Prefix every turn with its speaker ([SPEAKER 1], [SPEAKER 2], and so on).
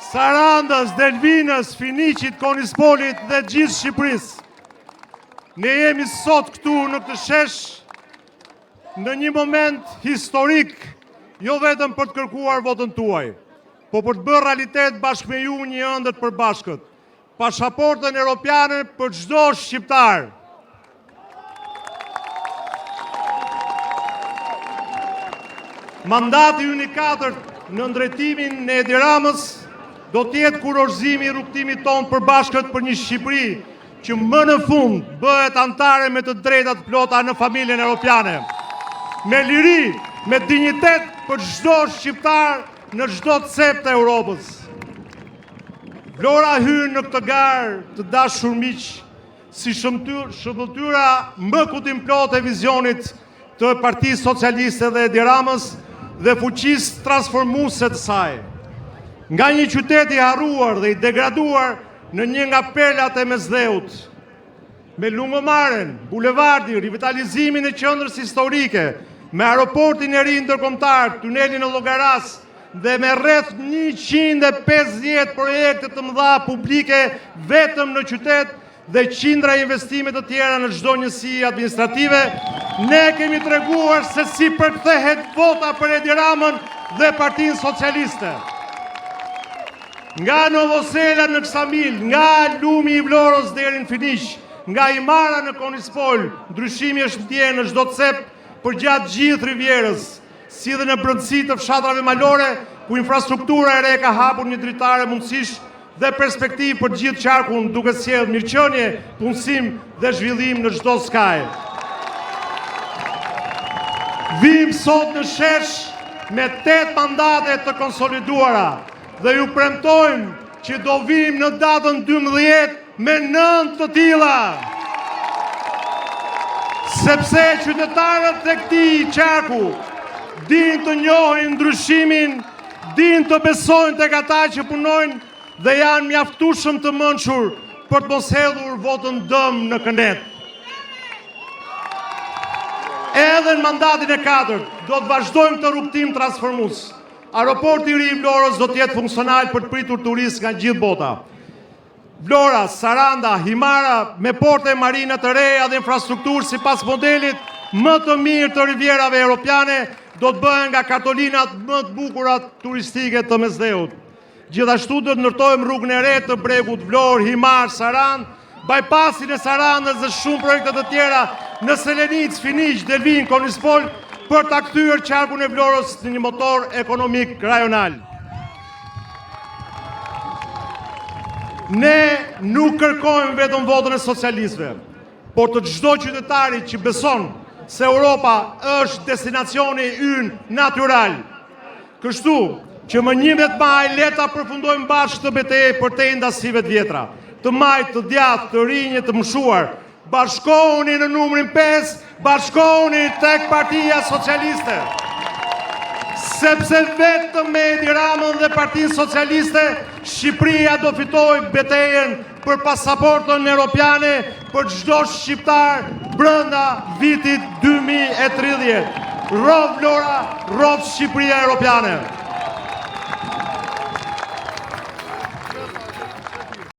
[SPEAKER 1] Sarandës, Delvinës, Finiqit, Konispolit dhe gjithë Shqipërisë. Ne jemi sot këtu në këtë shesh në një moment historik, jo vetëm për të kërkuar votën tuaj, po për të bërë realitet bashkë me ju një ëndër të përbashkët, pasaportën europiane për çdo shqiptar. Mandati ynë i katërt në ndrejtimin e Edi Ramës do t'jetë kurorëzimi i rrugtimit tonë përbashkët për një Shqipëri që më në fund bëhet antare me të drejtat plota në familjen europiane. Me liri, me dinjitet për çdo shqiptar në çdo cep të Europës. Vlora hyn në këtë garë të dashur miq si shëmbëtyra më kutimplot e vizionit të Partisë Socialiste dhe Edi Ramës dhe fuqisë transformuese të saj. Nga një qytet i harruar dhe i degraduar në një nga perlat e Mesdheut, me lungëmarrjen, bulevardin, rivitalizimin e qendrës historike, me aeroportin e ri ndërkombëtar, tunelin e Llogaras dhe me rreth 150 projekte të mëdha publike vetëm në qytet dhe qindra investime të tjera në çdo njësi administrative, ne kemi treguar se si përkthehet vota për Edi Ramën dhe Partinë Socialiste. Nga Novosela në Ksamil, nga Lumi i Vlorës deri në Finiq, nga Imara në Konispol, ndryshimi është ndjerë në çdo cep përgjatë gjithë Rivierës, si dhe në brendësi të fshatrave malore, ku infrastruktura e re ka hapur një dritare mundësish dhe perspektivë për gjithë qarkun, duke sjellë mirëqenie, punësim dhe zhvillim në çdo skaj. Vim sot në shesh me 8 mandate të konsoliduara dhe ju premtojmë që do vim në datën 12 me 9 të tilla. Sepse qytetarët e këtij qarku din të njohin ndryshimin, din të besojnë tek ata që punojnë dhe janë mjaftueshëm të mençur për të mos hedhur votën dëm në kënet. Edhe në mandatin e 4 do të vazhdojmë këtë rrugtim transformues. Aeroporti i ri i Vlorës do të jetë funksional për të pritur turistë nga gjithë bota. Vlora, Saranda, Himara me porte marina të reja dhe infrastrukturë sipas modelit më të mirë të rivierave europiane do të bëhen nga kartolinat më të bukura turistike të Mesdheut. Gjithashtu do të ndërtojmë rrugën e re të bregut Vlorë, Himar, Sarandë, bypassin e Sarandës dhe shumë projekte të tjera në Selenic, Finiq, Delvin, Konispol për ta kthyer qarkun e Vlorës në një motor ekonomik rajonal. Ne nuk kërkojmë vetëm votën e socialistëve, por të çdo qytetari që beson se Europa është destinacioni ynë natyral. Kështu që më 11 maj le ta përfundojmë bashkë të betejë për te ndasive të vjetra, të majtë, të djathtë, të rinjë, të mshuar. Bashkohuni në numrin 5, bashkohuni tek Partia Socialiste. Sepse vetëm me Edi Ramën dhe Partinë Socialiste, Shqipëria do fitojë betejën për pasaportën europiane për çdo shqiptar brenda vitit 2030. Rov Vlora, rov Shqipëria europiane.